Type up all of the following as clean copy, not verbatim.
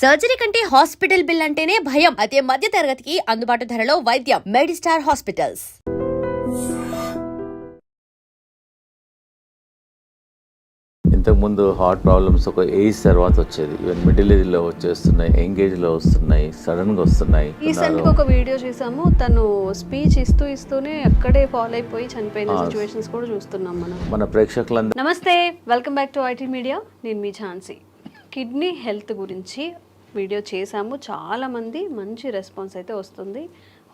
Surgery కంటే hospital bill అంటేనే భయం. అదే మధ్య తరగతికి అందుబాటు ధరలో వైద్యం. Medistar hospitals. ఇంతకుముందు హార్ట్ ప్రాబ్లమ్స్ ఒక ఏజ్ తర్వాత వచ్చేది, ఈవెన్ మిడిల్ ఏజ్లో వచ్చేస్తున్నాయి, యంగేజ్లో వస్తున్నాయి, సడన్గా వస్తున్నాయి. రీసెంట్గా ఒక వీడియో చూసాము, తను స్పీచ్ ఇస్తూనే అక్కడే ఫాలో అయిపోయి చనిపోయిన సిచ్యువేషన్స్ కూడా చూస్తున్నాం మన ప్రేక్షకులందరూ. నమస్తే, welcome back to IT media. నేను మీ ఝాన్సీ. కిడ్నీ హెల్త్ గురించి వీడియో చేశాము, చాలామంది మంచి రెస్పాన్స్ అయితే వస్తుంది.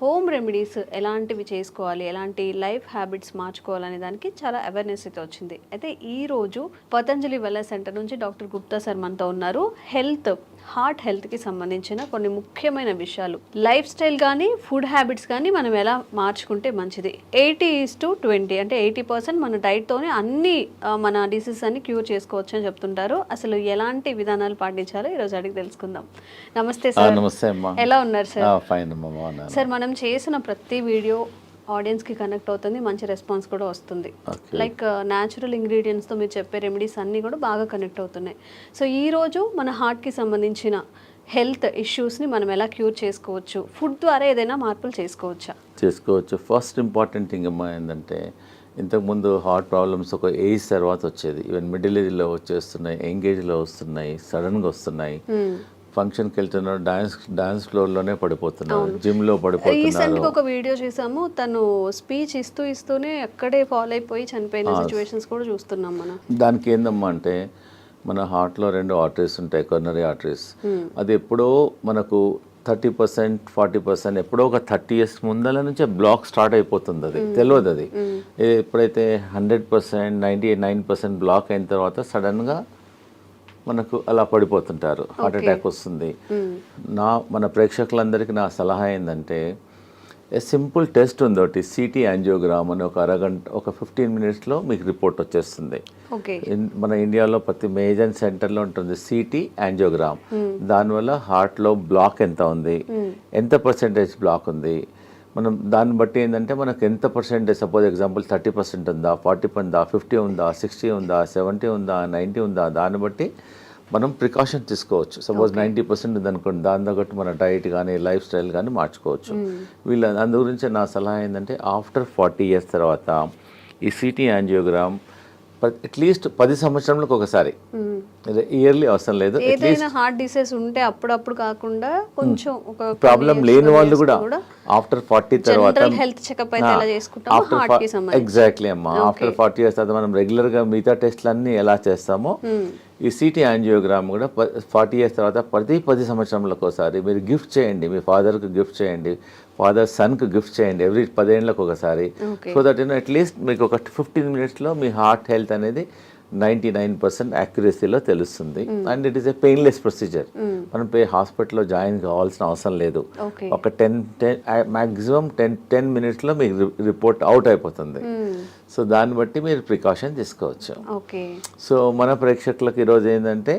హోమ్ రెమెడీస్ ఎలాంటివి చేసుకోవాలి, ఎలాంటి లైఫ్ హ్యాబిట్స్ మార్చుకోవాలనే దానికి చాలా అవేర్నెస్ అయితే వచ్చింది. అయితే ఈరోజు పతంజలి వెల్నెస్ సెంటర్ నుంచి డాక్టర్ గుప్తా సార్ మనతో ఉన్నారు. హార్ట్ హెల్త్కి సంబంధించిన కొన్ని ముఖ్యమైన విషయాలు, లైఫ్ స్టైల్ కానీ ఫుడ్ హ్యాబిట్స్ కానీ మనం ఎలా మార్చుకుంటే మంచిది. 80:20 అంటే 80% మన డైట్తోనే అన్ని మన డిసీజెస్ అన్ని క్యూర్ చేసుకోవచ్చు అని చెప్తుంటారు. అసలు ఎలాంటి విధానాలు పాటించాలో ఈరోజు అడిగి తెలుసుకుందాం. నమస్తే సార్. నమస్తే అమ్మా. ఎలా ఉన్నారు సార్? ఫైన్ అమ్మా. సార్, మనం చేసిన ప్రతి వీడియో ఆడియన్స్కి కనెక్ట్ అవుతుంది, మంచి రెస్పాన్స్ కూడా వస్తుంది. లైక్ న్యాచురల్ ఇంగ్రీడియంట్స్తో మీరు చెప్పే రెమెడీస్ అన్నీ కూడా బాగా కనెక్ట్ అవుతున్నాయి. సో ఈరోజు మన హార్ట్కి సంబంధించిన హెల్త్ ఇష్యూస్ని మనం ఎలా క్యూర్ చేసుకోవచ్చు, ఫుడ్ ద్వారా ఏదైనా మార్పులు చేసుకోవచ్చు. ఫస్ట్ ఇంపార్టెంట్ థింగ్ అమ్మా ఏంటంటే, ఇంతకుముందు హార్ట్ ప్రాబ్లమ్స్ ఒక ఏజ్ తర్వాత వచ్చేది, ఈవెన్ మిడిల్ ఏజ్లో వచ్చేస్తున్నాయి, యంగేజ్లో వస్తున్నాయి, సడన్గా వస్తున్నాయి. ఫంక్షన్కి వెళ్తున్నారు, డాన్స్ ఫ్లోర్లోనే పడిపోతున్నారు, జిమ్లో పడిపోతున్నారు. రీసెంట్గా ఒక వీడియో చూసాము, తను స్పీచ్ ఇస్తూనే అక్కడే ఫాలో అయిపోయి చనిపోయిన సిచ్యువేషన్స్ కూడా చూస్తున్నాం మనం. దానికి ఏందమ్మా అంటే, మన హార్ట్లో 2 ఆర్టరీస్ ఉంటాయి, కొర్నరీ ఆర్టరీస్. అది ఎప్పుడో మనకు 30%, 40%, ఎప్పుడో ఒక 30 years ముందల నుంచే బ్లాక్ స్టార్ట్ అయిపోతుంది. అది తెలియదు. అది ఎప్పుడైతే 100%, 99% బ్లాక్ అయిన తర్వాత సడన్గా మనకు అలా పడిపోతుంటారు, హార్ట్ అటాక్ వస్తుంది. మన ప్రేక్షకులందరికీ నా సలహా ఏంటంటే, సింపుల్ టెస్ట్ ఉంది ఒకటి, సిటీ యాంజియోగ్రామ్ అని. ఒక అరగంట, ఒక 15 minutesలో మీకు రిపోర్ట్ వచ్చేస్తుంది. మన ఇండియాలో ప్రతి మేజర్ సెంటర్లో ఉంటుంది సిటీ యాంజియోగ్రామ్. దానివల్ల హార్ట్లో బ్లాక్ ఎంత ఉంది, ఎంత పర్సెంటేజ్ బ్లాక్ ఉంది, మనం దాన్ని బట్టి ఏంటంటే మనకు ఎంత పర్సెంటేజ్, సపోజ్ ఎగ్జాంపుల్ 30% ఉందా, 40 ఉందా, 50 ఉందా, 60 ఉందా, 70 ఉందా, 90 ఉందా, దాన్ని బట్టి మనం ప్రికాషన్ తీసుకోవచ్చు. సపోజ్ 90% ఉందనుకోండి, దాని తగ్గట్టు మన డైట్ కానీ లైఫ్ స్టైల్ కానీ మార్చుకోవచ్చు. అందు గురించి నా సలహా ఏంటంటే, ఆఫ్టర్ 40 years తర్వాత ఈ సిటీ యాంజియోగ్రామ్ అట్లీస్ట్ 10 సంవత్సరాలకు ఒకసారి, ఇయర్లీ అవసరం లేదు. ఏదైనా హార్ట్ డిసీజ్ ఉంటే అప్పుడప్పుడు కాకుండా కొంచెం ఒక ప్రాబ్లం లేని వాళ్ళు కూడా ఆఫ్టర్ 40 తర్వాత హెల్త్ చెకప్ అయితే ఎలా చేసుకుంటామో హార్ట్ కి సంబంధించి. ఎగ్జాక్ట్లీ అమ్మా. ఆఫ్టర్ 40 years తర్వాత మనం రెగ్యులర్గా మిగతా టెస్ట్లన్నీ ఎలా చేస్తామో, ఈ సిటీ యాంజియోగ్రామ్ కూడా 40 years తర్వాత ప్రతి 10 సంవత్సరాలకు ఒకసారి మీరు గిఫ్ట్ చేయండి. మీ ఫాదర్కి గిఫ్ట్ చేయండి, ఫాదర్ సన్కి గిఫ్ట్ చేయండి, ఎవ్రీ 10 ఏళ్ళకు ఒకసారి. సో దట్ అట్లీస్ట్ మీకు ఒక 15 minutesలో మీ హార్ట్ హెల్త్ అనేది 99% యాక్యురసీలో తెలుస్తుంది. And it is a painless procedure. మనం హాస్పిటల్లో జాయిన్ కావాల్సిన అవసరం లేదు. ఒక 10 మ్యాక్సిమం 10 minutesలో మీకు రిపోర్ట్ అవుట్ అయిపోతుంది. సో దాన్ని బట్టి మీరు ప్రికాషన్ తీసుకోవచ్చు. సో మన ప్రేక్షకులకు ఈరోజు ఏంటంటే,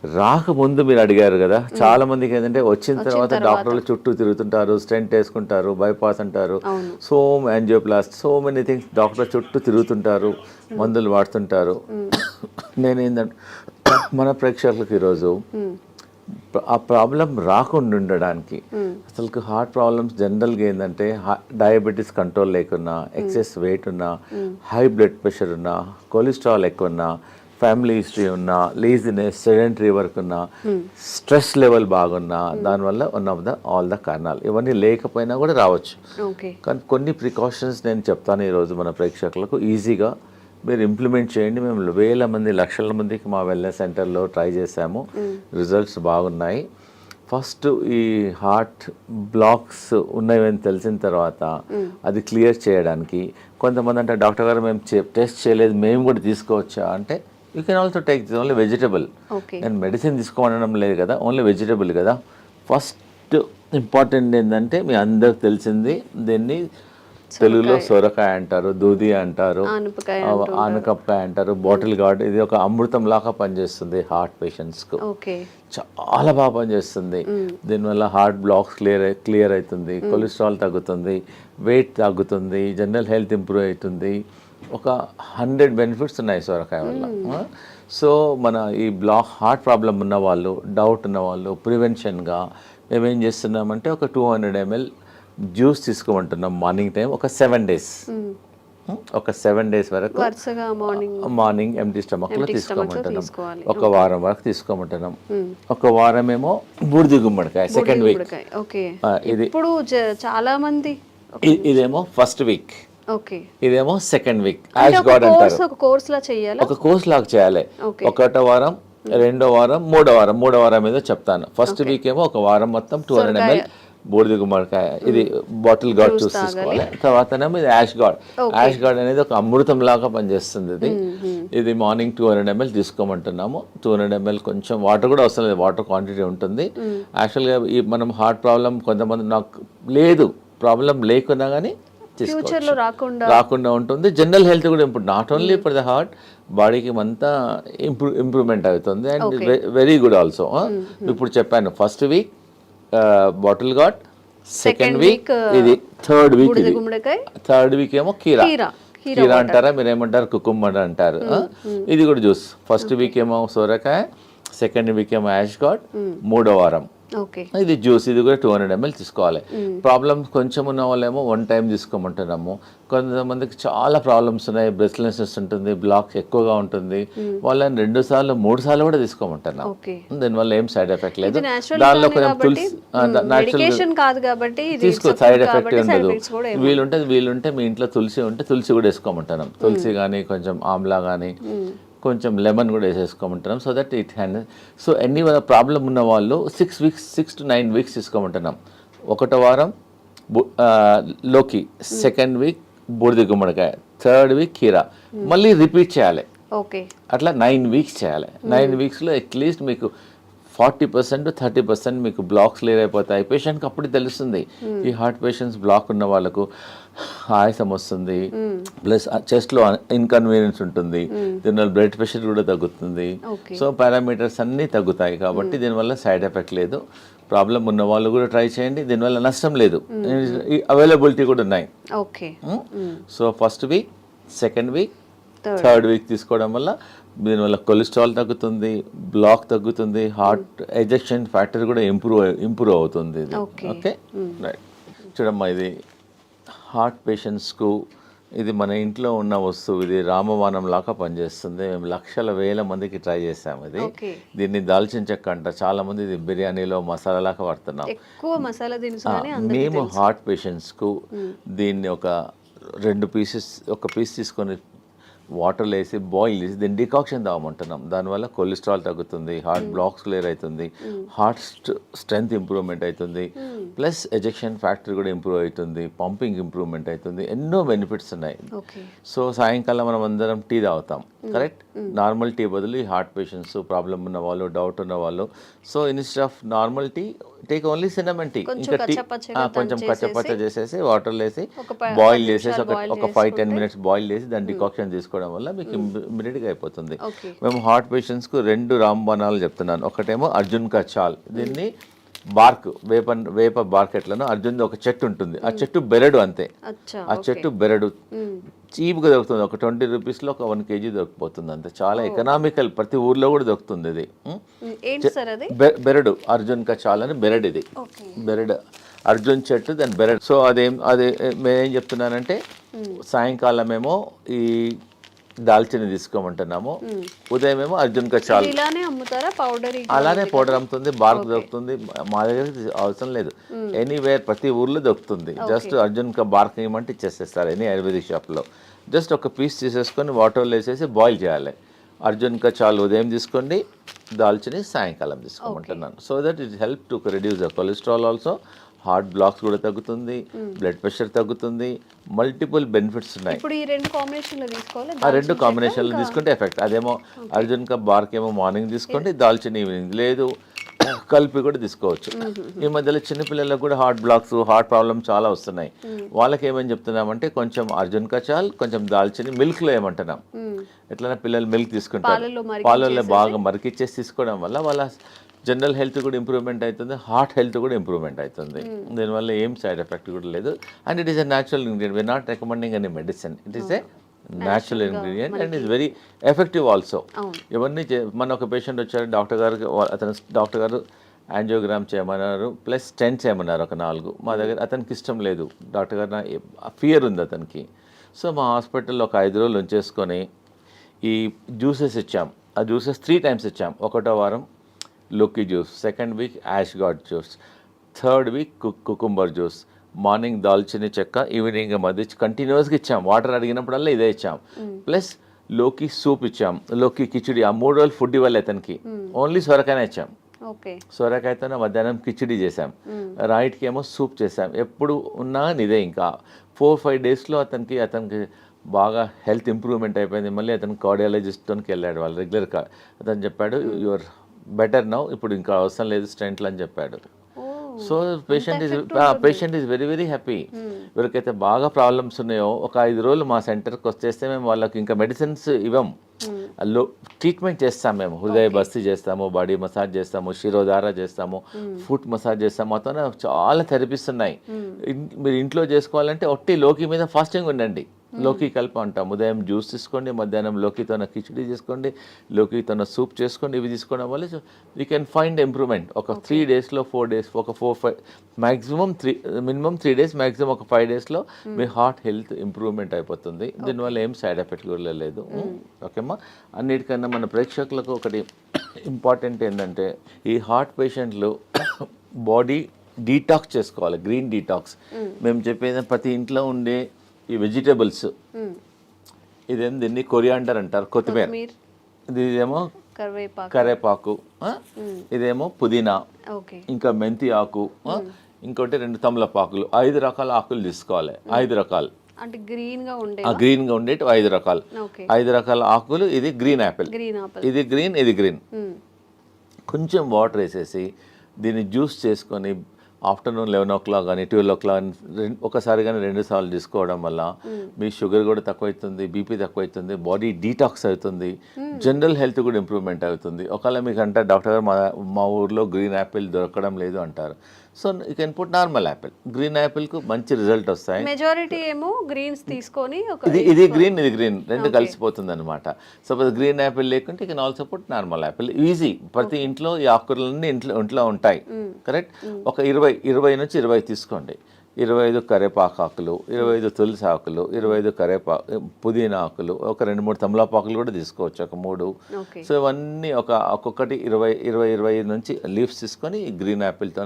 రాకముందు మీరు అడిగారు కదా, చాలా మందికి ఏంటంటే వచ్చిన తర్వాత డాక్టర్లు చుట్టూ తిరుగుతుంటారు, స్టెంట్ వేసుకుంటారు, బైపాస్ అంటారు, so angioplasty, so many things, doctor చుట్టూ తిరుగుతుంటారు, మందులు వాడుతుంటారు. నేనేంటంటే, మన ప్రేక్షకులకు ఈరోజు ఆ ప్రాబ్లం రాకుండా ఉండడానికి, అసలు హార్ట్ ప్రాబ్లమ్స్ జనరల్గా ఏంటంటే, డయాబెటీస్ కంట్రోల్ లేకున్నా, ఎక్సెస్ వెయిట్ ఉన్నా, హై బ్లడ్ ప్రెషర్ ఉన్నా, కొలెస్ట్రాల్ ఎక్కువ ఉన్నా, ఫ్యామిలీ హిస్టరీ ఉన్నా, లేజినెస్, సెడెంటరీ వర్క్ ఉన్నా, స్ట్రెస్ లెవెల్ బాగున్నా, దానివల్ల ఆల్ ద కారణాలు. ఇవన్నీ లేకపోయినా కూడా రావచ్చు. కానీ కొన్ని ప్రికాషన్స్ నేను చెప్తాను ఈరోజు మన ప్రేక్షకులకు, ఈజీగా మీరు ఇంప్లిమెంట్ చేయండి. మేము వేల మంది, లక్షల మందికి మా వెల్నెస్ సెంటర్లో ట్రై చేసాము, రిజల్ట్స్ బాగున్నాయి. ఫస్ట్ ఈ హార్ట్ బ్లాక్స్ ఉన్నాయని తెలిసిన తర్వాత అది క్లియర్ చేయడానికి, కొంతమంది అంటే, డాక్టర్ గారు మేము టెస్ట్ చేయలేదు, మేము కూడా తీసుకోవచ్చా అంటే, you can also take this only vegetable. నేను మెడిసిన్ తీసుకోవడం లేదు కదా, ఓన్లీ వెజిటబుల్ కదా. ఫస్ట్ ఇంపార్టెంట్ ఏంటంటే, మీ అందరికి తెలిసింది, దీన్ని తెలుగులో సొరకాయ అంటారు, దూది అంటారు, ఆనపకాయ అంటారు, బాటిల్ గార్డ్. ఇది ఒక అమృతం లాగా పనిచేస్తుంది హార్ట్ పేషెంట్స్కు, చాలా బాగా పనిచేస్తుంది. దీనివల్ల హార్ట్ బ్లాక్స్ క్లియర్ అవుతుంది, కొలెస్ట్రాల్ తగ్గుతుంది, వెయిట్ తగ్గుతుంది, జనరల్ హెల్త్ ఇంప్రూవ్ అవుతుంది, ఒక 100 బెనిఫిట్స్ ఉన్నాయి సొరకాయ వల్ల. సో మన ఈ హార్ట్ ప్రాబ్లం ఉన్న వాళ్ళు, డౌట్ ఉన్న వాళ్ళు ప్రివెన్షన్గా మేమేం చేస్తున్నామంటే ఒక 200 ml జ్యూస్ తీసుకోమంటున్నాం మార్నింగ్ టైం ఒక 7 days. ఒక 7 days వరకు వరుసగా మార్నింగ్ ఎంటీ స్టమక్లో తీసుకోమంటున్నాం. ఒక వారం వరకు తీసుకోమంటున్నాం. ఒక వారం ఏమో బూడిద గుమ్మడికాయ సెకండ్ వీక్. ఓకే. ఇది ఇప్పుడు చాలా మంది ఇదేమో ఫస్ట్ వీక్, ఓకే, ఇదేమో సెకండ్ వీక్. యాష్ గార్డ్ అంటారు. ఒక కోర్స్ లా చేయాలి, ఒక కోర్స్ లాగా చేయాలి. ఒకటో వారం, రెండో వారం, మూడో వారం మీద చెప్తాను. ఫస్ట్ వీక్ ఏమో ఒక వారం మొత్తం 200 ml బూడిద గుమ్మడికాయ, ఇది బాటిల్ గార్డ్ చూసి తీసుకోవాలి. తర్వాతనేమో ఇది యాష్ గార్డ్. యాష్ గార్డ్ అనేది ఒక అమృతం లాగా పనిచేస్తుంది. ఇది మార్నింగ్ 200 ml తీసుకోమంటున్నాము. 200 ml కొంచెం వాటర్ కూడా అవసరం లేదు, వాటర్ క్వాంటిటీ ఉంటుంది. యాక్చువల్గా ఈ మనం హార్ట్ ప్రాబ్లం కొంతమంది నాకు లేదు, ప్రాబ్లం లేకున్నా కానీ రాకుండా ఉంటుంది. జనరల్ హెల్త్ కూడా ఇప్పుడు not only for the heart, బాడీకి అంతా ఇంప్రూవ్మెంట్ అవుతుంది. And very good also. ఇప్పుడు చెప్పాను first week bottle gourd, second week ఇది, థర్డ్ వీక్ ఏమో కీరా అంటారా, మీరు ఏమంటారు కుకుంబర్ అంటారు. ఇది కూడా జ్యూస్. ఫస్ట్ వీక్ ఏమో సోరకాయ, సెకండ్ వీక్ ఏమో యాష్ గార్డ్, మూడో వారం ఇది జ్యూస్. ఇది కూడా 200 ml తీసుకోవాలి. ప్రాబ్లమ్స్ కొంచెం ఉన్న వాళ్ళేమో 1 time తీసుకోమంటున్నాము. కొంతమందికి చాలా ప్రాబ్లమ్స్ ఉన్నాయి, బ్రెస్ట్లెస్నెస్ ఉంటుంది, బ్లాక్ ఎక్కువగా ఉంటుంది, వాళ్ళని 2 సార్లు 3 సార్లు కూడా తీసుకోమంటున్నాం. దీనివల్ల ఏం సైడ్ ఎఫెక్ట్ లేదు. దానిలో కొంచెం తులసి తీసుకో, సైడ్ ఎఫెక్ట్ ఉండదు. వీలుంటే మీ ఇంట్లో తులసి ఉంటే తులసి కూడా వేసుకోమంటున్నాం. తులసి కానీ కొంచెం ఆమ్లా కానీ కొంచెం లెమన్ కూడా వేసేసుకోమంటున్నాం. So that it hand. So ఎన్ని ప్రాబ్లం ఉన్న వాళ్ళు 6 to 9 weeks తీసుకోమంటున్నాం. ఒకటో వారం లోకి, సెకండ్ వీక్ బూడిద గుమ్మడికాయ, థర్డ్ వీక్ కీరా, మళ్ళీ రిపీట్ చేయాలి. అట్లా 9 weeks చేయాలి. 9 weeksలో అట్లీస్ట్ మీకు 40% to 30% మీకు బ్లాక్స్ క్లియర్ అయిపోతాయి. పేషెంట్కి అప్పుడు తెలుస్తుంది. ఈ హార్ట్ పేషెంట్స్ బ్లాక్ ఉన్న వాళ్ళకు ఆయాసం వస్తుంది, ప్లస్ చెస్ట్లో ఇన్కన్వీనియన్స్ ఉంటుంది, దీనివల్ల బ్లడ్ ప్రెషర్ కూడా తగ్గుతుంది. సో పారామీటర్స్ అన్నీ తగ్గుతాయి. కాబట్టి దీనివల్ల సైడ్ ఎఫెక్ట్ లేదు. ప్రాబ్లం ఉన్న వాళ్ళు కూడా ట్రై చేయండి, దీనివల్ల నష్టం లేదు. అవైలబిలిటీ కూడా ఉన్నాయి. So first week, second week, third week తీసుకోవడం వల్ల దీనివల్ల కొలెస్ట్రాల్ తగ్గుతుంది, బ్లాక్ తగ్గుతుంది, హార్ట్ ఎజెక్షన్ ఫ్యాక్టర్ కూడా ఇంప్రూవ్ అవుతుంది. ఇది ఓకే రైట్. చూడమ్మా, ఇది హార్ట్ పేషెంట్స్కు ఇది మన ఇంట్లో ఉన్న వస్తువు. ఇది రామబాణం లాగా పనిచేస్తుంది. మేము లక్షల వేల మందికి ట్రై చేసాము. ఇది దీన్ని దాల్చిన చెక్క అంట. చాలా మంది ఇది బిర్యానీలో మసాలా లాగా వాడుతున్నాం. మేము హార్ట్ పేషెంట్స్కు దీన్ని ఒక 2 pieces, ఒక పీస్ తీసుకొని వాటర్లో వేసి బాయిల్ చేసి దీన్ని డికాక్షన్ తాగమంటున్నాం. దానివల్ల కొలెస్ట్రాల్ తగ్గుతుంది, హార్ట్ బ్లాక్స్ క్లియర్ అవుతుంది, హార్ట్ స్ట్రెంగ్త్ ఇంప్రూవ్మెంట్ అవుతుంది, ప్లస్ ఎజెక్షన్ ఫ్యాక్టర్ కూడా ఇంప్రూవ్ అవుతుంది, పంపింగ్ ఇంప్రూవ్మెంట్ అవుతుంది. ఎన్నో బెనిఫిట్స్ ఉన్నాయి. సో సాయంకాలం మనం అందరం టీ తాగుతాం, కరెక్ట్? నార్మల్ టీ బదులు ఈ హార్ట్ పేషెంట్స్, ప్రాబ్లం ఉన్న వాళ్ళు, డౌట్ ఉన్న వాళ్ళు, so instead of normal tea take only cinnamon tea. ఇంకా టీ కొంచెం కచ్చపచ్చ చేసేసి వాటర్లో వేసి బాయిల్ చేసేసి ఒక 5-10 minutes బాయిల్ చేసి దాన్ని డికాక్షన్ తీసుకోవడం వల్ల మీకు ఇమ్మీడియట్గా అయిపోతుంది. మేము హార్ట్ పేషెంట్స్కు 2 రాంబాణాలు చెప్తున్నాను. ఒకటేమో అర్జున్ కా చాల్. దీన్ని బార్క్, వేప బార్క్ ఎట్లనో అర్జున్ ఒక చెట్టు ఉంటుంది. ఆ చెట్టు బెరడు అంతే. ఆ చెట్టు బెరడు చీప్గా దొరుకుతుంది. ఒక 20 rupeesలో ఒక 1 kg దొరికిపోతుంది అంతే. చాలా ఎకనామికల్. ప్రతి ఊర్లో కూడా దొరుకుతుంది ఇది. బెరడు, అర్జున్ కా చాల్ అని బెరడు. ఇది బెరడు, అర్జున్ చెట్టు, దాని బెరడు. సో అదే నేనేం చెప్తున్నానంటే సాయంకాలం ఏమో ఈ దాల్చిన తీసుకోమంటున్నాము, ఉదయం ఏమో అర్జున్ కా చాల్. అలానే పౌడర్ అమ్ముతుంది, బార్క్ దొరుకుతుంది. మా దగ్గర అవసరం లేదు, ఎనీవేర్ ప్రతి ఊర్లో దొరుకుతుంది. జస్ట్ అర్జున్ కా బార్క్ ఏమంటే ఇచ్చేసేస్తారు ఎనీ ఆయుర్వేదిక్ షాప్లో. జస్ట్ ఒక పీస్ తీసేసుకొని వాటర్లో వేసేసి బాయిల్ చేయాలి. అర్జున్ కా చాల్ ఉదయం తీసుకోండి, దాల్చిని సాయంకాలం తీసుకోమంటున్నాను. So that it help to reduce the cholesterol also, heart blocks కూడా తగ్గుతుంది, బ్లడ్ ప్రెషర్ తగ్గుతుంది, మల్టిపుల్ బెనిఫిట్స్ ఉన్నాయి. ఇప్పుడు ఈ 2 కాంబినేషన్లో తీసుకోవాలి. ఆ 2 కాంబినేషన్లో తీసుకుంటే ఎఫెక్ట్. అదేమో అర్జున్ కా బార్క్ ఏమో మార్నింగ్ తీసుకోండి, దాల్చిన ఈవినింగ్, లేదు కలిపి కూడా తీసుకోవచ్చు. ఈ మధ్యలో చిన్నపిల్లలకు కూడా హార్ట్ బ్లాక్స్, హార్ట్ ప్రాబ్లమ్ చాలా వస్తున్నాయి. వాళ్ళకి ఏమని చెప్తున్నామంటే కొంచెం అర్జున్ కా చాల్, కొంచెం దాల్చిని మిల్క్లో ఏమంటున్నాం. ఎట్లైనా పిల్లలు మిల్క్ తీసుకుంటారు, పాలల్లో బాగా మరికిచ్చేసి తీసుకోవడం వల్ల వాళ్ళ జనరల్ హెల్త్ కూడా ఇంప్రూవ్మెంట్ అవుతుంది, హార్ట్ హెల్త్ కూడా ఇంప్రూవ్మెంట్ అవుతుంది. దీనివల్ల ఏం సైడ్ ఎఫెక్ట్ కూడా లేదు. And it is a natural ingredient. We're not recommending any medicine. It is a natural ingredient and is very effective also. ఇవన్నీ మన ఒక పేషెంట్ వచ్చారు, డాక్టర్ గారు యాంజియోగ్రామ్ చేయమన్నారు, ప్లస్ స్టెంట్ చేయమన్నారు ఒక 4. మా దగ్గర అతనికి ఇష్టం లేదు, డాక్టర్ గారు ఫియర్ ఉంది అతనికి. సో మా హాస్పిటల్లో ఒక 5 రోజులు ఉంచేసుకొని ఈ జ్యూసెస్ ఇచ్చాం. ఆ జ్యూసెస్ 3 times ఇచ్చాం. 1వ వారం లోకి juice, 2nd week ash gourd juice, 3rd week cucumber juice, morning దాల్చిని చెక్క, ఈవినింగ్ మధ్య కంటిన్యూస్గా ఇచ్చాం. వాటర్ అడిగినప్పుడల్లా ఇదే ఇచ్చాం. ప్లస్ లోకి సూప్ ఇచ్చాం, లోకి కిచిడి. ఆ 3 రోజులు ఫుడ్ ఇవ్వాలి అతనికి, ఓన్లీ సొరకాయనే ఇచ్చాం. సొరకాయతోనే మధ్యాహ్నం కిచిడి చేసాం, రైట్కి ఏమో సూప్ చేసాం. ఎప్పుడు ఉన్నా ఇదే. ఇంకా 4-5 daysలో అతనికి బాగా హెల్త్ ఇంప్రూవ్మెంట్ అయిపోయింది. మళ్ళీ అతను కార్డియాలజిస్ట్కి వెళ్ళాడు, వాళ్ళు రెగ్యులర్గా. అతను చెప్పాడు యువర్ బెటర్ నౌ, ఇప్పుడు ఇంకా అవసరం లేదు స్టెంట్లు అని చెప్పాడు. So patient is very very happy. ఎవరికైతే బాగా ప్రాబ్లమ్స్ ఉన్నాయో ఒక 5 రోజులు మా సెంటర్కి వచ్చేస్తే మేము వాళ్ళకి ఇంకా మెడిసిన్స్ ఇవ్వం, ట్రీట్మెంట్ చేస్తాం. మేము హృదయ బస్తీ చేస్తాము, బాడీ మసాజ్ చేస్తాము, శిరోధార చేస్తాము, ఫుట్ మసాజ్ చేస్తాము. అతను చాలా థెరపీస్ ఉన్నాయి. మీరు ఇంట్లో చేసుకోవాలంటే ఒట్టి లోకి మీద ఫాస్టింగ్ ఉండండి. లోకి కల్ప అంటాం. ఉదయం జ్యూస్ తీసుకోండి, మధ్యాహ్నం లోకితోన కిచిడి చేసుకోండి, లోకితోన సూప్ చేసుకోండి. ఇవి తీసుకోవడం వల్ల యూ కెన్ ఫైండ్ ఇంప్రూవ్మెంట్. ఒక 3 daysలో 4 days, ఒక 4-5 మినిమం 3 days, మ్యాక్సిమం ఒక 5 daysలో మీ హార్ట్ హెల్త్ ఇంప్రూవ్మెంట్ అయిపోతుంది. దీనివల్ల ఏం సైడ్ ఎఫెక్ట్ కూడా లేదు. ఓకేమ్మా. అన్నిటికన్నా మన ప్రేక్షకులకు ఒకటి ఇంపార్టెంట్ ఏంటంటే, ఈ హార్ట్ పేషెంట్లు బాడీ డీటాక్స్ చేసుకోవాలి, గ్రీన్ డీటాక్స్. మేము చెప్పేది ప్రతి ఇంట్లో ఉండే ఈ వెజిటేబుల్స్, ఇదేం దీన్ని కొరియాండర్ అంటారు, కొత్తిమీర. ఇదేమో కరేపాకు, ఇదేమో పుదీనా, ఇంకా మెంతి ఆకు, ఇంకోటి 2 తమలపాకులు. 5 రకాల ఆకులు తీసుకోవాలి. 5 రకాలు అంటే గ్రీన్గా ఉండేవి 5 రకాలు. 5 రకాల ఆకులు. ఇది గ్రీన్ యాపిల్, ఇది గ్రీన్. కొంచెం వాటర్ వేసేసి దీన్ని జ్యూస్ చేసుకొని ఆఫ్టర్నూన్ 11 o'clock కానీ 12 o'clock ఒకసారి కానీ 2 సార్లు తీసుకోవడం వల్ల మీ షుగర్ కూడా తక్కువవుతుంది, బీపీ తక్కువవుతుంది, బాడీ డీటాక్స్ అవుతుంది, జనరల్ హెల్త్ కూడా ఇంప్రూవ్మెంట్ అవుతుంది. ఒకవేళ మీకు అంటే డాక్టర్ గారు మా ఊర్లో గ్రీన్ యాపిల్ దొరకడం లేదు అంటారు, so you can put normal apple. Green యాపిల్కు మంచి రిజల్ట్ వస్తాయి. మెజారిటీ ఏమో గ్రీన్స్ తీసుకొని ఇది గ్రీన్ 2 కలిసిపోతుంది అనమాట. సపోజ్ గ్రీన్ యాపిల్ లేకుంటే you can also put normal Apple. Easy. ప్రతి ఇంట్లో ఈ ఆకుకూరలన్నీ ఇంట్లో ఉంటాయి. కరెక్ట్. ఒక 20 నుంచి 20 తీసుకోండి. 25 కరేపాకు ఆకులు, 25 తులసి ఆకులు, 25 పుదీనా ఆకులు, ఒక 2-3 తమలపాకులు కూడా తీసుకోవచ్చు, ఒక 3. సో ఇవన్నీ ఒక్కొక్కటి 20 నుంచి లీవ్స్ తీసుకొని గ్రీన్ యాపిల్తో,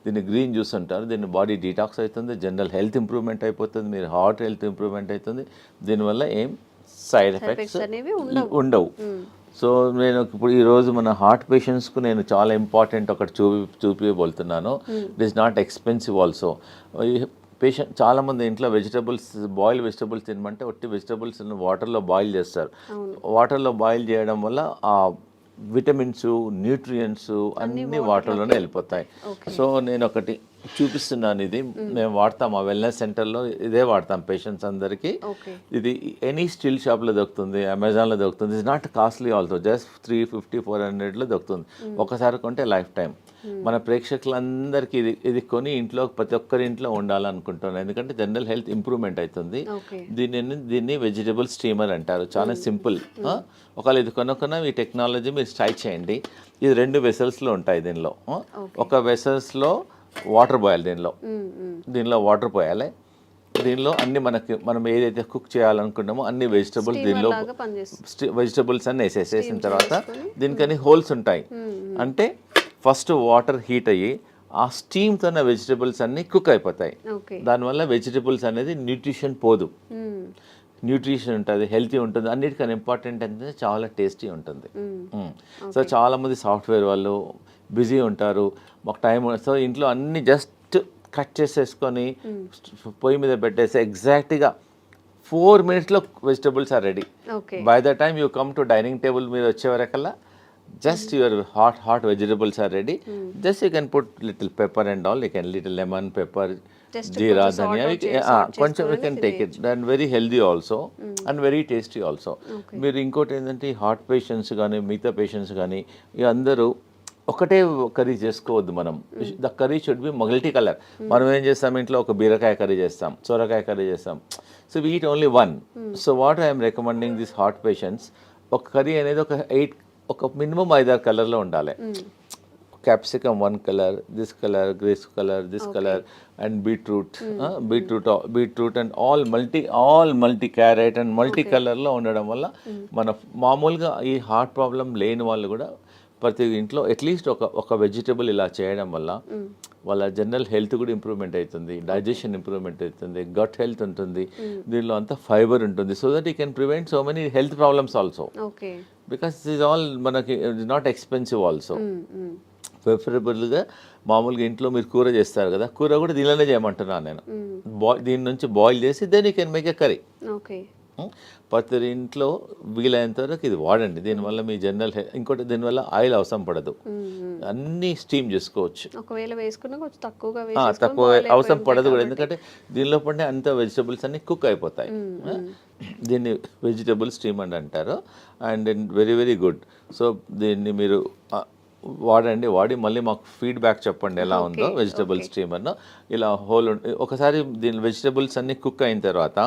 దీన్ని గ్రీన్ జ్యూస్ అంటారు. దీన్ని బాడీ డీటాక్స్ అవుతుంది, జనరల్ హెల్త్ ఇంప్రూవ్మెంట్ అయిపోతుంది, మీరు హార్ట్ హెల్త్ ఇంప్రూవ్మెంట్ అవుతుంది. దీనివల్ల ఏం సైడ్ ఎఫెక్ట్స్ ఉండవు. సో నేను ఇప్పుడు ఈరోజు మన హార్ట్ పేషెంట్స్కు నేను చాలా ఇంపార్టెంట్ ఒకటి చూపించబోతున్నాను. It is not expensive also. Patient చాలామంది ఇంట్లో బాయిల్ వెజిటబుల్స్ తినమంటే ఒట్టి వెజిటబుల్స్ వాటర్లో బాయిల్ చేస్తారు. వాటర్లో బాయిల్ చేయడం వల్ల ఆ విటమిన్స్, న్యూట్రియంట్స్ అన్నీ వాటర్లోనే వెళ్ళిపోతాయి. సో నేను ఒకటి చూపిస్తున్నాను. ఇది మేము వాడతాం, ఆ వెల్నెస్ సెంటర్లో ఇదే వాడతాం పేషెంట్స్ అందరికీ. ఇది ఎనీ స్టీల్ షాప్లో దొరుకుతుంది, అమెజాన్లో దొరుకుతుంది. It's not costly also, just 350-400లో దొరుకుతుంది. ఒకసారి కొంటే లైఫ్ టైం. మన ప్రేక్షకులందరికీ ఇది ఇంట్లో ప్రతి ఒక్కరి ఇంట్లో ఉండాలనుకుంటున్నాను, ఎందుకంటే జనరల్ హెల్త్ ఇంప్రూవ్మెంట్ అవుతుంది. దీన్ని వెజిటబుల్ స్టీమర్ అంటారు. చాలా సింపుల్. ఒకవేళ ఇది కొనుక్కున్న ఈ టెక్నాలజీ మీరు ట్రై చేయండి. ఇది 2 వెసల్స్లో ఉంటాయి. దీనిలో ఒక వెసల్స్లో వాటర్ పోయాలి, దీనిలో వాటర్ పోయాలి. దీనిలో అన్ని మనం ఏదైతే కుక్ చేయాలనుకున్నామో అన్ని వెజిటబుల్స్ అన్ని వేసేసిన తర్వాత దీనికని హోల్స్ ఉంటాయి. అంటే ఫస్ట్ వాటర్ హీట్ అయ్యి ఆ స్టీమ్తోన్న వెజిటబుల్స్ అన్ని కుక్ అయిపోతాయి. దానివల్ల వెజిటబుల్స్ అనేది న్యూట్రిషన్ పోదు, న్యూట్రిషన్ ఉంటుంది, హెల్తీ ఉంటుంది. అన్నిటికన్నా ఇంపార్టెంట్ అంటే చాలా టేస్టీ ఉంటుంది. సో చాలామంది సాఫ్ట్వేర్ వాళ్ళు బిజీ ఉంటారు, మాకు టైం. సో ఇంట్లో అన్ని జస్ట్ కట్ చేసేసుకొని పొయ్యి మీద పెట్టేసి ఎగ్జాక్ట్గా 4 minutesలో vegetables are ready. By the time you come to dining table మీద వచ్చే వరకల్లా just your hot vegetables are ready. Just you can put little pepper and all, you can little lemon, pepper, jeera, dhania, కొంచెం you can take it. And very healthy also and very tasty also. మీరు ఇంకోటి ఏంటంటే heart patients కానీ మిగతా patients కానీ అందరూ ఒకటే curry చేసుకోవద్దు. మనం the curry should be multi colour. మనం ఏం చేస్తాం, ఇంట్లో ఒక బీరకాయ కర్రీ చేస్తాం, సొరకాయ కర్రీ చేస్తాం, so we eat only one. So what I'm recommending this heart patients, ఒక కర్రీ అనేది ఒక మినిమం 5-6 కలర్లో ఉండాలి. Capsicum 1 colour, this colour, grace colour, this colour, and beetroot and all multi carrot and multi కలర్లో ఉండడం వల్ల మన మామూలుగా ఈ హార్ట్ ప్రాబ్లం లేని వాళ్ళు కూడా ప్రతి ఇంట్లో అట్లీస్ట్ ఒక వెజిటబుల్ ఇలా చేయడం వల్ల వాళ్ళ జనరల్ హెల్త్ కూడా ఇంప్రూవ్మెంట్ అవుతుంది, డైజెషన్ ఇంప్రూవ్మెంట్ అవుతుంది, గట్ హెల్త్ ఉంటుంది, దీనిలో అంతా ఫైబర్ ఉంటుంది. So that you can prevent so many health problems also, because it is all మనకి ఇట్స్ నాట్ ఎక్స్పెన్సివ్ ఆల్సో. ప్రిఫరబుల్గా మామూలుగా ఇంట్లో మీరు కూర చేస్తారు కదా, కూర కూడా దీనిలోనే చేయమంటున్నాను నేను. దీని నుంచి బాయిల్ చేసి then you can make a curry. ప్రతి ఇంట్లో వీలైనంత వరకు ఇది వాడండి. దీనివల్ల మీ జనరల్ ఇంకోటి దీనివల్ల ఆయిల్ అవసరం పడదు, అన్నీ స్టీమ్ చేసుకోవచ్చు. తక్కువ అవసరం పడదు కూడా, ఎందుకంటే దీనిలో పడిన అంత వెజిటబుల్స్ అన్ని కుక్ అయిపోతాయి. దీన్ని వెజిటబుల్ స్టీమ్ అని అంటారు. And very very good. So దీన్ని మీరు వాడి మళ్ళీ మాకు ఫీడ్బ్యాక్ చెప్పండి ఎలా ఉందో వెజిటబుల్ స్టీమర్ను. ఇలా ఒకసారి దీని వెజిటబుల్స్ అన్ని కుక్ అయిన తర్వాత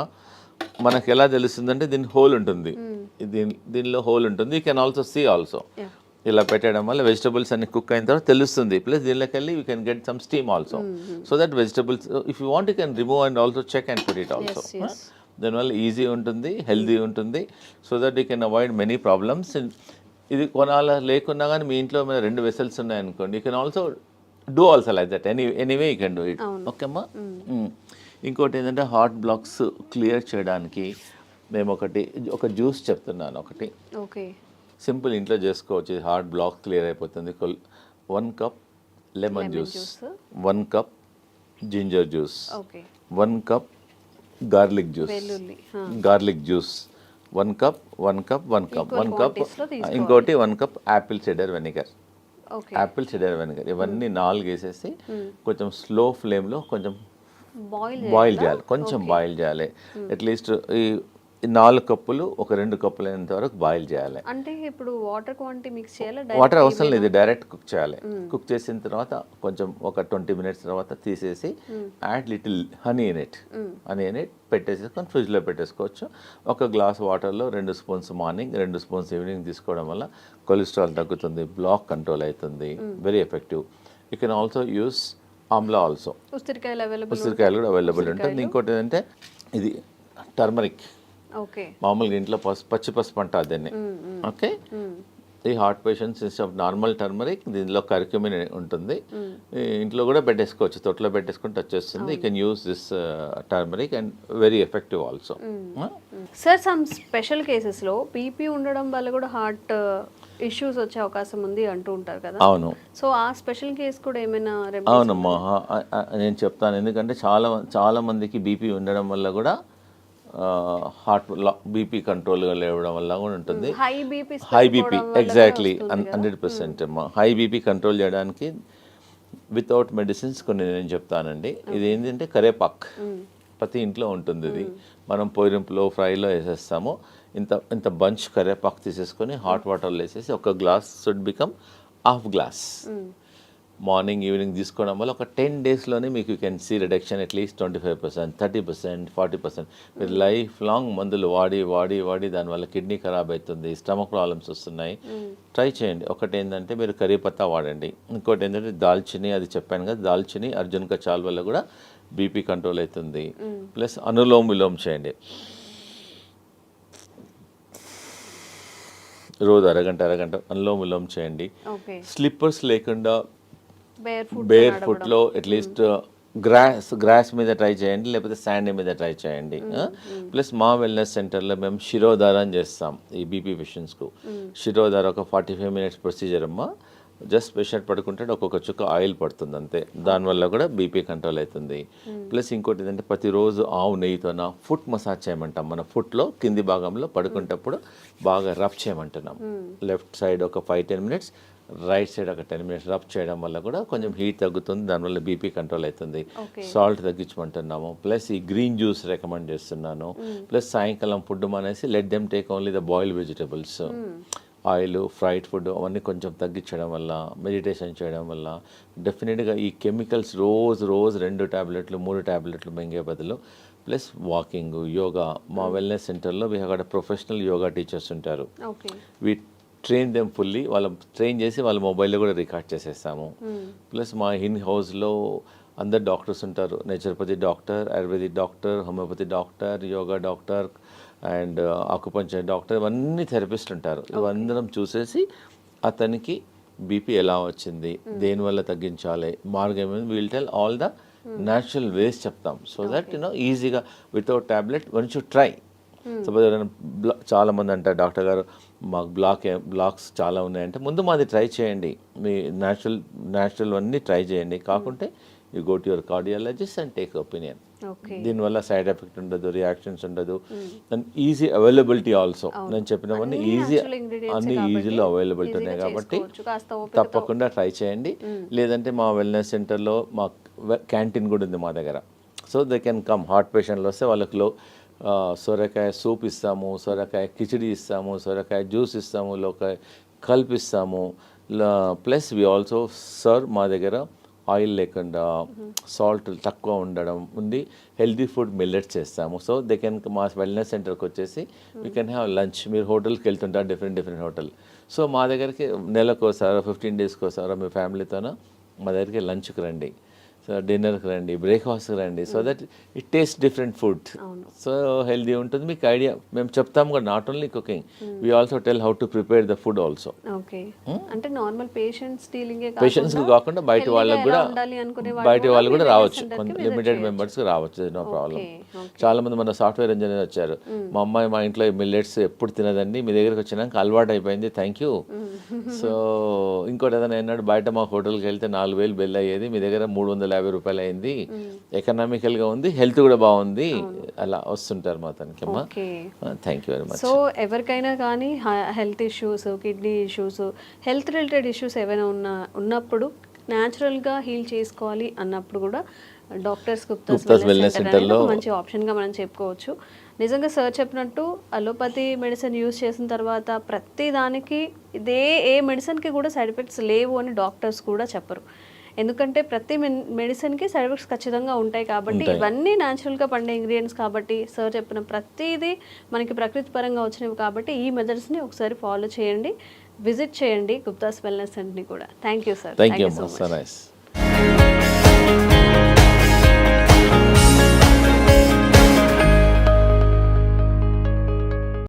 మనకు ఎలా తెలుస్తుందంటే దీని హోల్ ఉంటుంది, దీనిలో హోల్ ఉంటుంది. You can also see also. ఇలా పెట్టడం వల్ల వెజిటబుల్స్ అన్ని కుక్ అయిన తర్వాత తెలుస్తుంది. ప్లస్ దీనిలోకి వెళ్ళి you can get some steam also. So that vegetables if you want you can remove and also check and put it also. దానివల్ల ఈజీ ఉంటుంది, హెల్దీ ఉంటుంది. So that you can avoid many problems. ఇది కొనాల లేకున్నా కానీ మీ ఇంట్లో మీద 2 vessels ఉన్నాయనుకోండి, you can also do also like that. Anyway you can do it. Okay అమ్మా. ఇంకోటి ఏంటంటే హార్ట్ బ్లాక్స్ క్లియర్ చేయడానికి మేము ఒక జ్యూస్ చెప్తున్నాను. ఒకటి సింపుల్ ఇంట్లో చేసుకోవచ్చు, హార్ట్ బ్లాక్ క్లియర్ అయిపోతుంది. 1 cup lemon juice, 1 cup ginger juice, 1 cup garlic juice, 1 cup. ఇంకోటి 1 కప్ యాపిల్ సిడర్ వెనిగర్. ఇవన్నీ 4 వేసేసి కొంచెం స్లో ఫ్లేమ్లో కొంచెం బాయిల్ చేయాలి, కొంచెం బాయిల్ చేయాలి. అట్లీస్ట్ ఈ 4 కప్పులు ఒక 2 కప్పులు అయినంత వరకు బాయిల్ చేయాలి. అంటే ఇప్పుడు వాటర్ క్వాంటిటీ మిక్స్ చేయాలి? వాటర్ అవసరం లేదు, డైరెక్ట్ కుక్ చేయాలి. కుక్ చేసిన తర్వాత కొంచెం ఒక 20 మినిట్స్ తర్వాత తీసేసి add little honey in it పెట్టేసుకొని ఫ్రిడ్జ్లో పెట్టేసుకోవచ్చు. ఒక గ్లాస్ వాటర్లో 2 స్పూన్స్ మార్నింగ్, 2 స్పూన్స్ ఈవినింగ్ తీసుకోవడం వల్ల కొలెస్ట్రాల్ తగ్గుతుంది, బ్లాక్ కంట్రోల్ అవుతుంది. Very effective. You can also use Amla also. ఉసిరికాయలు కూడా అవైలబుల్ ఉంటుంది. ఇంకోటి ఏంటంటే ఇది టర్మరిక్. మామూలుగా ఇంట్లో పచ్చి పసుపు అంటారు దీన్ని. ఓకే. ఈ heart patients instead of normal turmeric దీనిలో కర్క్యూమిన్ ఉంటుంది. ఇంట్లో కూడా పెట్టేసుకోవచ్చు, తొట్లో పెట్టేసుకుంటే వచ్చేస్తుంది. You can use this turmeric and very effective also. Sir some special కేసెస్లో బీపీ ఉండడం వల్ల కూడా హార్ట్ ఇష్యూస్ వచ్చే అవకాశం ఉంది అంటూ ఉంటారు కదా. అవును. సో ఆ స్పెషల్ కేసు కూడా ఏమైనా? అవునమ్మా, నేను చెప్తాను. ఎందుకంటే చాలా మందికి బీపీ ఉండడం వల్ల కూడా హార్ట్ బీపీ కంట్రోల్గా లేవడం వల్ల కూడా ఉంటుంది. హై బీపీ ఎగ్జాక్ట్లీ 100% అమ్మా. హై బీపీ కంట్రోల్ చేయడానికి వితౌట్ మెడిసిన్స్ కొన్ని నేను చెప్తానండి. ఇది ఏంటంటే కరేపాక్ ప్రతి ఇంట్లో ఉంటుంది. ఇది మనం పోయిరింపులో ఫ్రైలో వేసేస్తాము. ఇంత బంచ్ కరేపాకు తీసేసుకొని హాట్ వాటర్లో వేసేసి ఒక glass should become half glass morning evening తీసుకోవడం వల్ల ఒక 10 డేస్లోనే మీకు you can see reduction at least 25%, 30%, 40%. మీరు లైఫ్ లాంగ్ మందులు వాడి దానివల్ల కిడ్నీ ఖరాబ్ అవుతుంది, స్టమక్ ప్రాబ్లమ్స్ వస్తున్నాయి. ట్రై చేయండి. ఒకటి ఏంటంటే మీరు కరీ పత్తా వాడండి. ఇంకోటి ఏంటంటే దాల్చిని, అది చెప్పాను కదా, దాల్చిని అర్జున్ కచాల్ వల్ల కూడా బీపీ కంట్రోల్ అవుతుంది. ప్లస్ అనులోమ్ విలోమ్ చేయండి. రోజు అరగంట అనులోమ్ విలోమ్ చేయండి. స్లిప్పర్స్ లేకుండా బేర్ ఫుట్లో అట్లీస్ట్ గ్రాస్ మీద ట్రై చేయండి, లేకపోతే శాండ్ మీద ట్రై చేయండి. ప్లస్ మా వెల్నెస్ సెంటర్లో మేము శిరోధారం చేస్తాం ఈ బీపీ పేషెంట్స్కు. శిరోధార ఒక 45 మినిట్స్ ప్రొసీజర్ అమ్మా. జస్ట్ పేషెంట్ పడుకుంటే ఒక్కొక్క చుక్క ఆయిల్ పడుతుంది అంతే. దానివల్ల కూడా బీపీ కంట్రోల్ అవుతుంది. ప్లస్ ఇంకోటి ఏంటంటే ప్రతిరోజు ఆవు నెయ్యితోన ఫుట్ మసాజ్ చేయమంటాం. మన ఫుట్లో కింది భాగంలో పడుకుంటప్పుడు బాగా రబ్ చేయమంటున్నాం. లెఫ్ట్ సైడ్ ఒక 5-10 మినిట్స్, రైట్ సైడ్ ఒక 10 మినిట్స్ రబ్ చేయడం వల్ల కూడా కొంచెం హీట్ తగ్గుతుంది, దానివల్ల బీపీ కంట్రోల్ అవుతుంది. సాల్ట్ తగ్గించమంటున్నాము. ప్లస్ ఈ గ్రీన్ జ్యూస్ రికమెండ్ చేస్తున్నాను. ప్లస్ సాయంకాలం ఫుడ్ మానేసి let them take only the boiled vegetables. Oil, fried food అవన్నీ కొంచెం తగ్గించడం వల్ల, మెడిటేషన్ చేయడం వల్ల డెఫినెట్గా ఈ కెమికల్స్ రోజు 2 టాబ్లెట్లు 3 టాబ్లెట్లు మింగే బదులు ప్లస్ వాకింగ్, యోగా. మా వెల్నెస్ సెంటర్లో we have professional yoga teachers ఉంటారు. Okay. We train them fully. Train చేసి వాళ్ళ మొబైల్లో కూడా రికార్డ్ చేసేస్తాము. ప్లస్ మా ఇన్ హౌస్లో అందరు డాక్టర్స్ ఉంటారు. Naturopathy doctor, ayurvedic doctor, homeopathy doctor, yoga doctor and acupuncture doctor, ఇవన్నీ థెరపిస్ట్ ఉంటారు. ఇవందరం చూసేసి అతనికి బీపీ ఎలా వచ్చింది, దేనివల్ల తగ్గించాలి, మార్గం will tell all the natural ways చెప్తాం. సో దట్ ఈజీగా without tablet once you try. Suppose ఎవరైనా చాలా మంది అంటారు డాక్టర్ గారు మాకు బ్లాక్స్ చాలా ఉన్నాయంటే, ముందు మాది ట్రై చేయండి, మీ న్యాచురల్ అన్నీ ట్రై చేయండి. కాకుంటే you go to your cardiologist and take opinion. దీనివల్ల సైడ్ ఎఫెక్ట్ ఉండదు, రియాక్షన్స్ ఉండదు, అండ్ ఈజీ అవైలబిలిటీ ఆల్సో. నేను చెప్పినవన్నీ అన్ని ఈజీలో అవైలబిలిటీ ఉన్నాయి కాబట్టి తప్పకుండా ట్రై చేయండి. లేదంటే మా వెల్నెస్ సెంటర్లో మా క్యాంటీన్ కూడా ఉంది మా దగ్గర. So they can come. Heart పేషెంట్లు వస్తే వాళ్ళకి సొరకాయ సూప్ ఇస్తాము, సొరకాయ కిచిడి ఇస్తాము, సొరకాయ జ్యూస్ ఇస్తాము, లోకాయ కల్పిస్తాము. ప్లస్ వి ఆల్సో సర్వ్ మా దగ్గర ఆయిల్ లేకుండా సాల్ట్ తక్కువ ఉండడం ఉంది. హెల్దీ ఫుడ్ మిల్లెట్స్ చేస్తాము. సో దే కెన్ మా వెల్నెస్ సెంటర్కి వచ్చేసి వీ కెన్ హ్యావ్ లంచ్. మీరు హోటల్కి వెళ్తుంటారు, డిఫరెంట్ హోటల్. సో మా దగ్గరికి నెలకోసారో 15 డేస్కి ఒకసారో మీ ఫ్యామిలీతోనో మా దగ్గరికి లంచ్కి రండి, సో డిన్నర్కి రండి, బ్రేక్ఫాస్ట్కి రండి. So that it taste different food. So healthy ఉంటుంది. మీకు ఐడియా మేము చెప్తాము కూడా, not only cooking, we also tell how to prepare the food also. Okay. అంటే నార్మల్ పేషెంట్స్ కాకుండా బయట వాళ్ళకి కూడా రావచ్చు, లిమిటెడ్ మెంబర్స్కి రావచ్చు, నో ప్రాబ్లం. చాలా మంది మన సాఫ్ట్వేర్ ఇంజనీర్ వచ్చారు, మా అమ్మాయి మా ఇంట్లో మిల్లెట్స్ ఎప్పుడు తినదండి, మీ దగ్గరికి వచ్చినాక అలవాటు అయిపోయింది, థ్యాంక్ యూ. సో ఇంకోటి ఏదైనా అన్నాడు, బయట మా హోటల్కి వెళ్తే 4,000 బిల్ అయ్యేది, మీ దగ్గర 350 రూపాయలు అయింది, ఎకనామికల్గా ఉంది, హెల్త్ కూడా బాగుంది, అలా వస్తుంటారు మా తనకి. అమ్మా thank you very much. So ఎవరికైనా కానీ health issues, kidney issues, health related issues ఏవైనా ఉన్నప్పుడు న్యాచురల్గా హీల్ చేసుకోవాలి అన్నప్పుడు కూడా డాక్టర్స్ గుప్తాస్ వెల్నెస్ సెంటర్లో మంచి ఆప్షన్గా మనం చెప్పుకోవచ్చు. నిజంగా సార్ చెప్పినట్టు అలోపతి మెడిసిన్ యూజ్ చేసిన తర్వాత ప్రతి దానికి ఏ మెడిసిన్కి కూడా సైడ్ ఎఫెక్ట్స్ లేవు అని డాక్టర్స్ కూడా చెప్పరు. ఎందుకంటే ప్రతి మెడిసిన్కి సైడ్ ఎఫెక్ట్స్ ఖచ్చితంగా ఉంటాయి కాబట్టి, ఇవన్నీ న్యాచురల్గా పండే ఇంగ్రీడియంట్స్ కాబట్టి, సార్ చెప్పిన ప్రతిదీ మనకి ప్రకృతి పరంగా వచ్చినవి కాబట్టి ఈ మెథడ్స్ని ఒకసారి ఫాలో చేయండి, విజిట్ చేయండి గుప్తాస్ వెల్నెస్ సెంటర్ని కూడా. Thank you sir. Thank you so much.